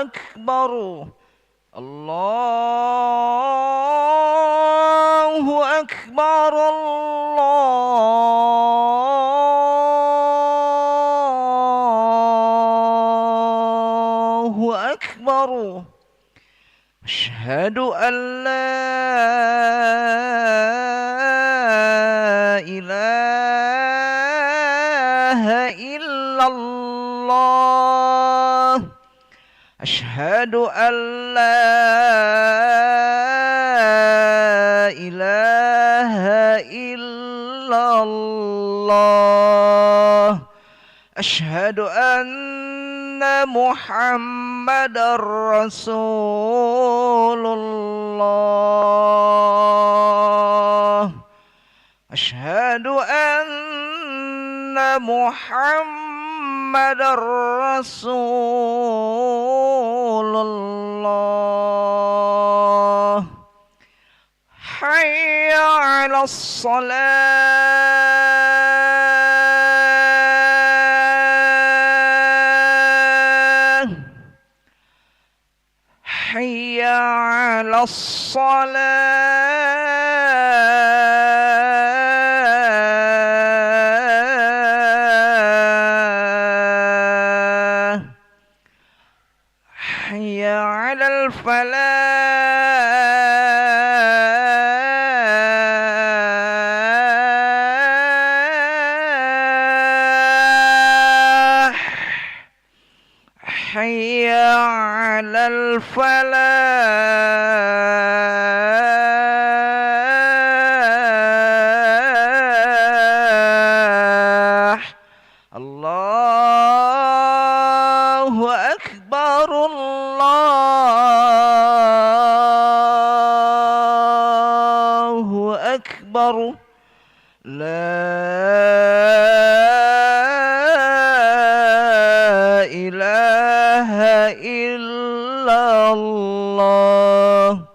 أكبر الله أكبر الله أكبر أشهد أن لا إله إلا الله أشهد أن لا إله إلا الله أشهد أن محمد رسول الله أشهد أن محمد رسول الله حي على الصلاة حي على الصلاة حي على الفلاح حي على الفلاح الله أكبر الله أكبر لا إله إلا الله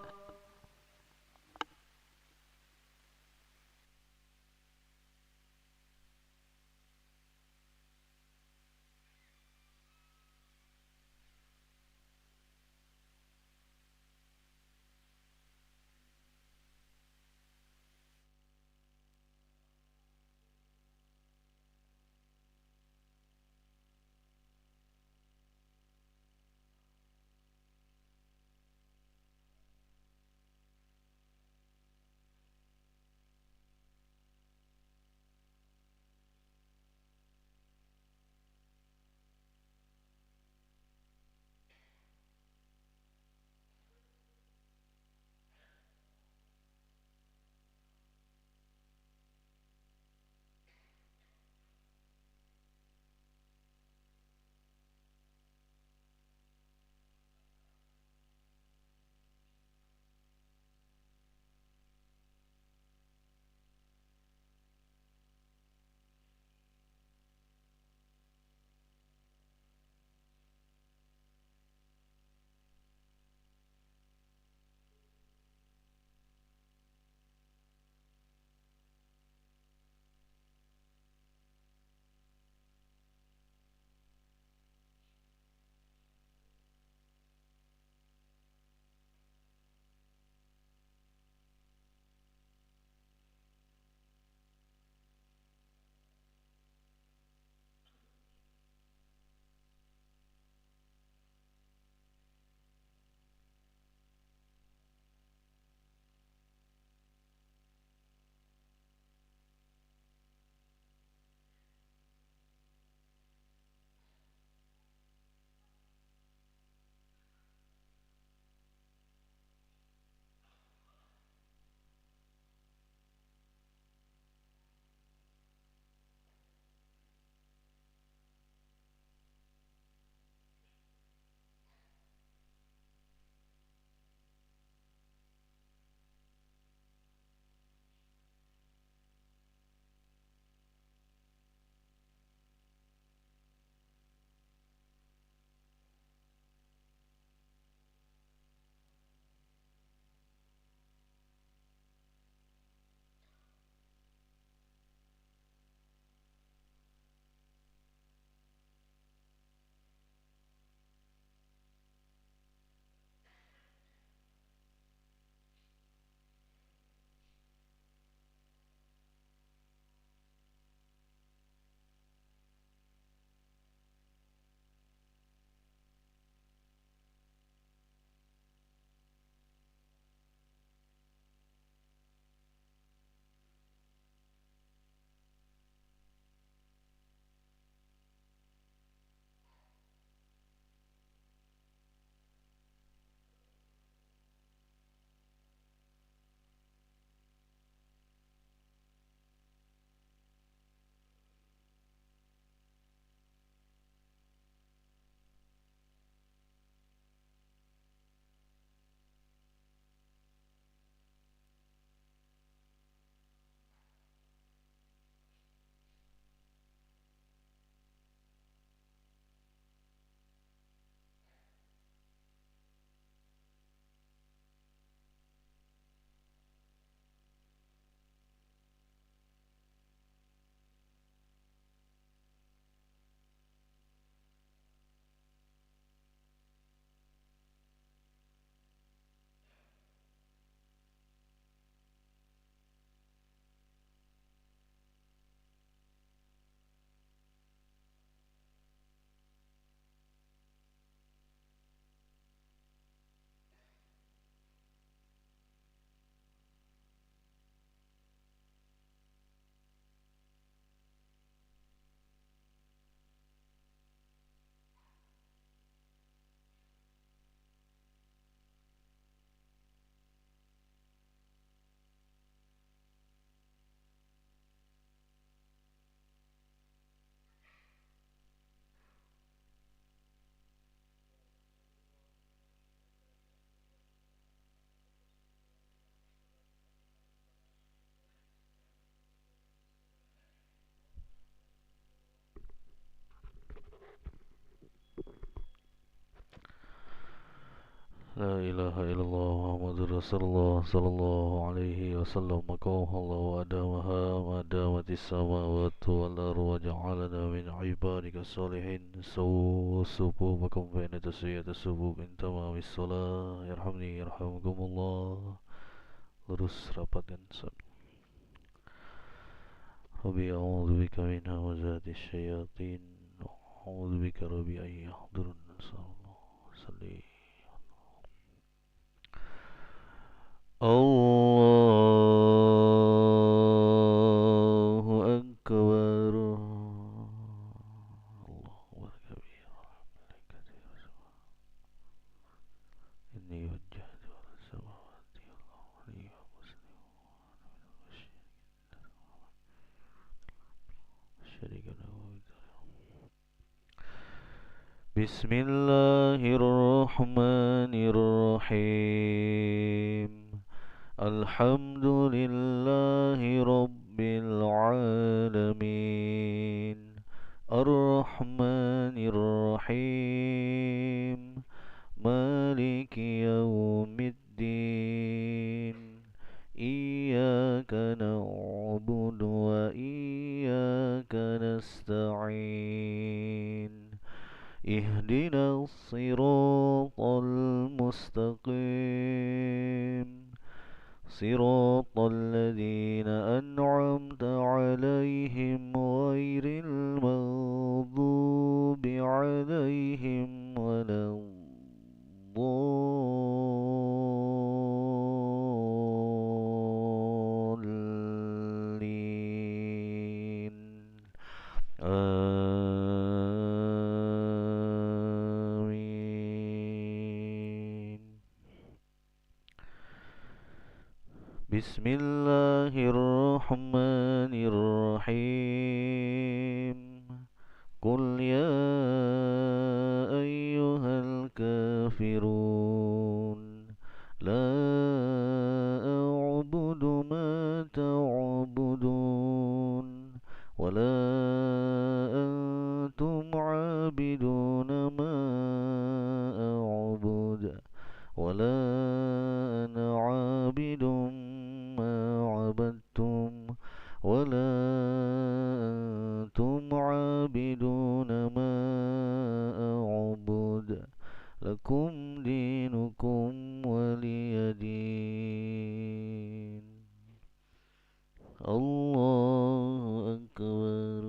لا إله إلا الله محمد رسول الله صلى الله عليه وسلم مقام الله وأدامها ما دامت السماوات والأرض وجعلنا من عبادك الصالحين سووا صفوفكم بين تسوية الصفوف من تمام الصلاة يرحمني يرحمكم الله. Lurus rapatkan sholat. Rabbi a'udzu bika min hamazati syayatin wa a'udzu bika rabbi an yahdurun. Sallallahu salli. Allahu Akbar. Allahu Akbar. Inni wajjahtu as-samawati wal-ardi wa Bismillahirrahmanirrahim. Alhamdulillahi Rabbil Alamin. Ar-Rahmanir Rahim. Maliki Yawmiddin. Iyyaka na'budu wa iyyaka nasta'in. Ihdinas siratal mustaqim. صراط الذين أنعمت عليهم غير المغضوب عليهم ولا الضالين. آمين. بسم الله الرحمن الرحيم. قل يا أيها الكافرون لا أعبد ما تعبدون ولا أنتم عابدون ما أعبد ولا أنا عابد ما عبدتم ولا أنتم عابدون ما أعبد لكم دينكم ولي دين. الله أكبر.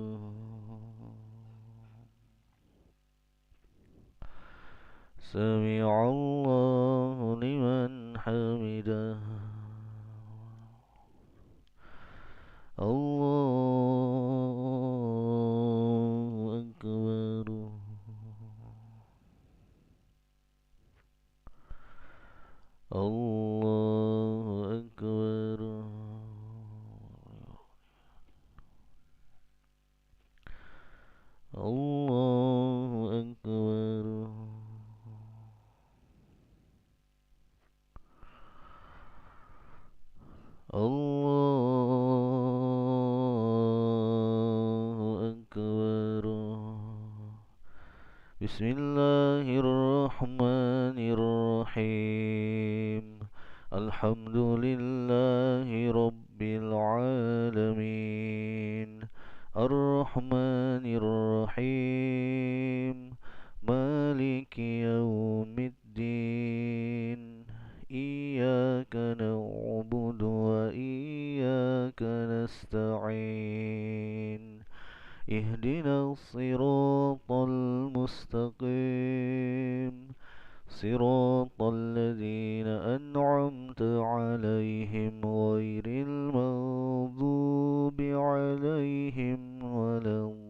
سمع الله لمن حمده. الله أكبر. الله أكبر. الله أكبر. الله أكبر. بسم الله الرحمن الرحيم. الحمد لله رب العالمين. الرحمن الرحيم. مالك يوم الدين. إياك نعبد وإياك نستعين. اهدنا الصراط المستقيم. صراط الذين أنعمت عليهم غير المغضوب عليهم ولا الضالين.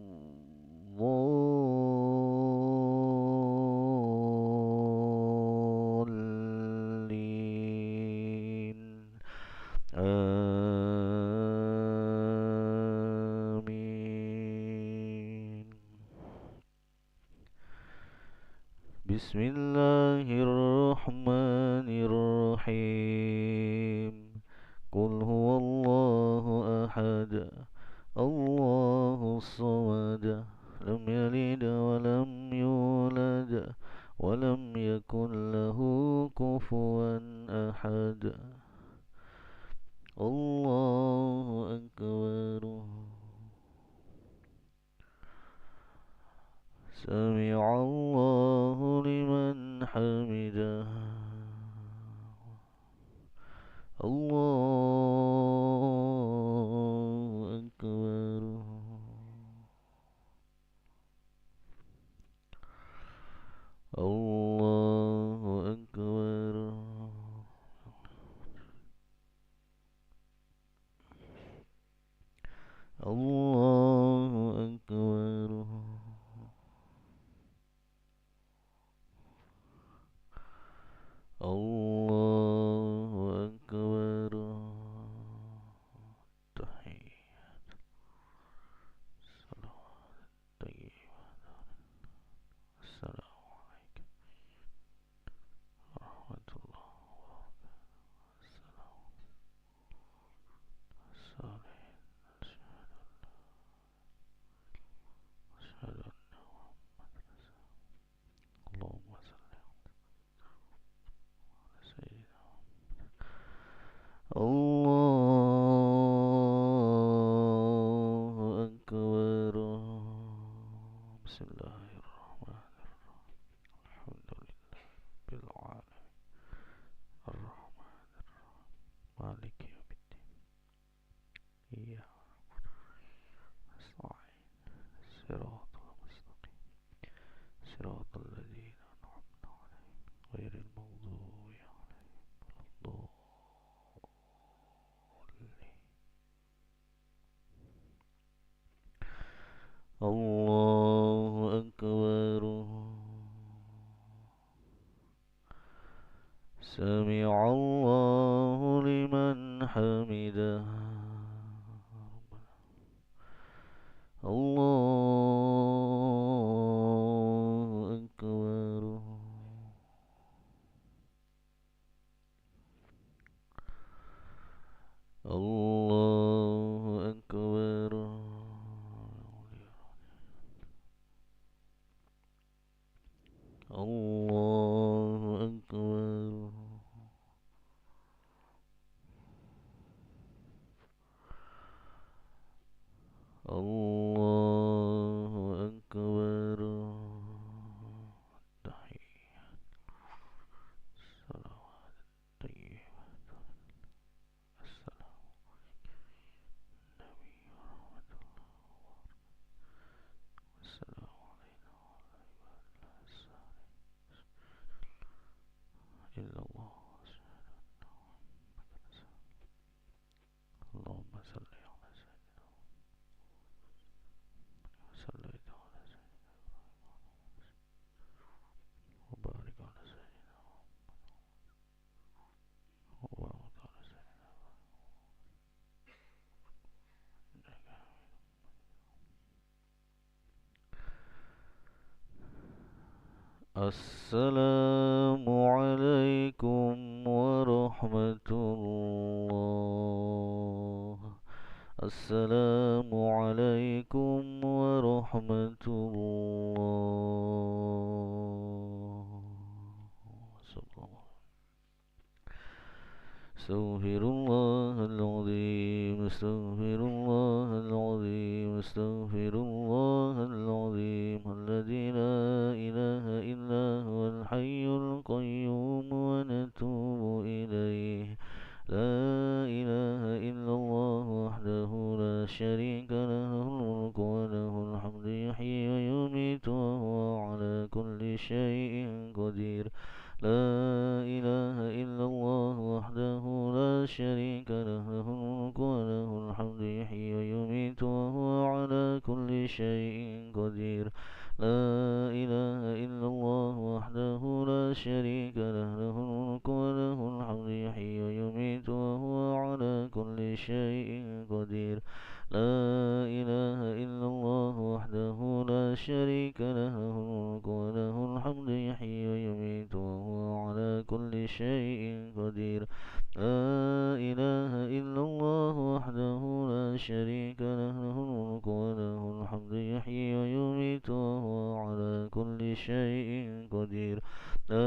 آمين. بسم الله الرحمن الرحيم. قل هو الله أحد الله الصمد لم يلد ولم يولد ولم يكن له كفوا أحد الله أكبر سمع الله لمن حمده الله أكبر الله أكبر الله أكبر الله أكبر تحيات صلوات طيبات السلام عليك ورحمة الله السلام الصالحين أشهد أن محمد اللهم صل على سيدنا الله أكبر بسم الله الرحمن الرحيم الحمد لله رب العالمين الرحمن الرحيم مالك يوم الدين إياك نستعين صراط المستقيم صراط الذين أنعمت عليهم غير المغضوب عليهم ولا الضالين الله أكبر سمع الله لمن حمده الله أكبر الله أكبر الله أكبر الله أكبر تحيات صلوات طيبات السلام النبي ورحمة الله والسلام علينا وعلى عباد الله الصالحين إلا الله أشهد أن محمدا رسول الله اللهم صل على سيدنا صليت على سيدنا وبارك على سيدنا وبارك على سيدنا إنك السلام عليكم ورحمة الله السلام عليكم ورحمة الله استغفر الله العظيم استغفر الله العظيم استغفر الله العظيم الذي لا إله إلا هو الحي القيوم ونتوب إليه لا إله إلا الله وحده لا شريك له الملك وله الحمد يحيي ويميت وهو على كل شيء قدير لا إله إلا الله وحده لا شريك له الملك وله الحمد يحيي ويميت وهو على كل شيء قدير لا إله إلا الله وحده لا شريك له الملك وله الحمد يحيي ويميت وهو على كل شيء قدير لا إله إلا الله وحده لا شريك له الملك وله الحمد يحيي ويميت وهو على كل شيء قدير لا إله إلا الله وحده لا شريك له الملك وله الحمد يحيي ويميت وهو على كل شيء قدير لا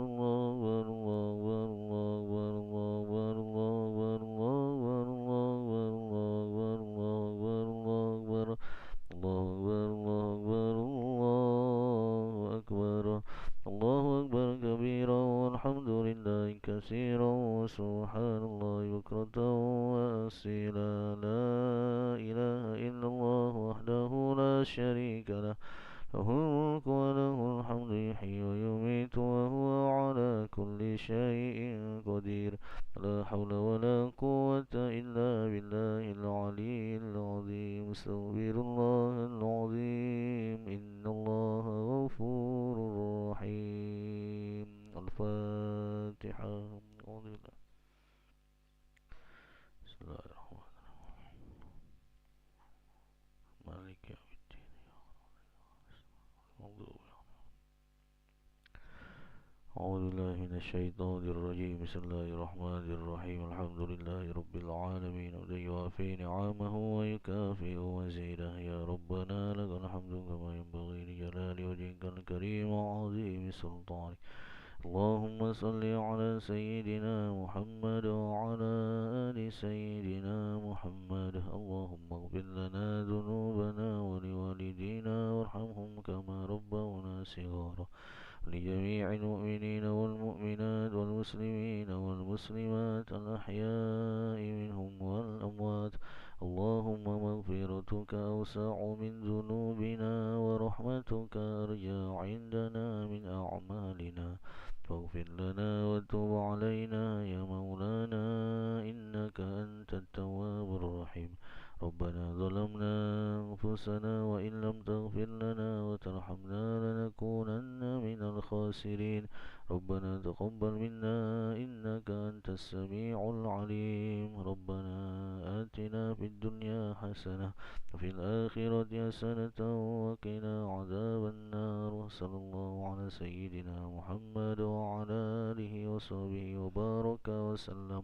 الله أكبر كبيرا والحمد لله كثيرا وسبحان الله بكرة وأصيلا لا إله إلا الله وحده لا شريك له له الملك وله الحمد يحيي ويميت وهو على كل شيء قدير لا حول ولا قوة إلا بالله العلي العظيم استغفر الله العظيم إن الله غفور رحيم الفاتحة أعوذ بالله بسم الله الرحمن الرحيم مالك يوم الدين أعوذ بالله من الشيطان الرجيم بسم الله الرحمن الرحيم الحمد لله رب العالمين الذي يوافي نعمه ويكافئ مزيده يا ربنا لك الحمد كما ينبغي لجلال وجهك الكريم وعظيم سلطانك اللهم صل على سيدنا محمد وعلى آل سيدنا محمد اللهم اغفر لنا ذنوبنا ولوالدينا وارحمهم كما ربونا صغارا لجميع المؤمنين والمؤمنات المسلمين والمسلمات الأحياء منهم والأموات. اللهم مغفرتك أوسع من ذنوبنا ورحمتك أرجى عندنا من أعمالنا، فاغفر لنا وتب علينا يا مولانا إنك أنت التواب الرحيم. ربنا ظلمنا أنفسنا وإن لم تغفر لنا وترحمنا لنكونن من الخاسرين. ربنا تقبل منا إنك أنت السميع العليم. ربنا آتنا في الدنيا حسنة وفي الآخرة حسنة وقنا عذاب النار. وصلى الله على سيدنا محمد وعلى آله وصحبه وبارك وسلم.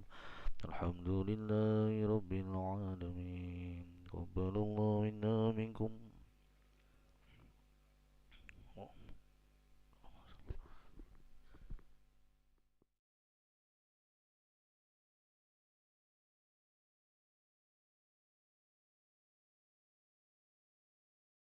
الحمد لله رب العالمين. تقبل الله منا منكم